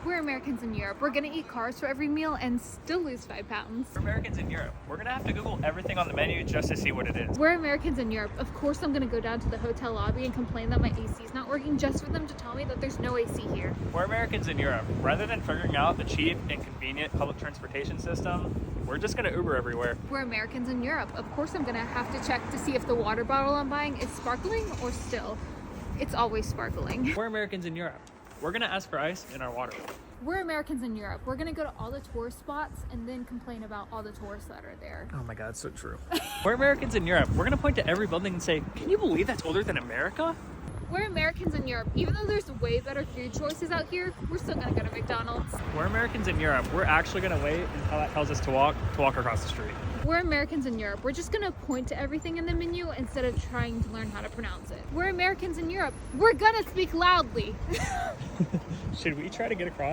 We're Americans in Europe. We're gonna eat carbs for every meal and still lose 5 pounds. We're Americans in Europe. We're gonna have to Google everything on the menu just to see what it is. We're Americans in Europe. Of course I'm gonna go down to the hotel lobby and complain that my AC is not working just for them to tell me that there's no AC here. We're Americans in Europe. Rather than figuring out the cheap and convenient public transportation system, we're just gonna Uber everywhere. We're Americans in Europe. Of course I'm gonna have to check to see if the water bottle I'm buying is sparkling or still. It's always sparkling. We're Americans in Europe. We're gonna ask for ice in our water. We're Americans in Europe. We're gonna go to all the tourist spots and then complain about all the tourists that are there. Oh my god, so true. We're Americans in Europe. We're gonna point to every building and say, can you believe that's older than America? We're Americans in Europe. Even though there's way better food choices out here, we're still gonna go to McDonald's. We're Americans in Europe. We're actually gonna wait until that tells us to walk across the street. We're Americans in Europe. We're just gonna point to everything in the menu instead of trying to learn how to pronounce it. We're Americans in Europe. We're gonna speak loudly. Should we try to get across?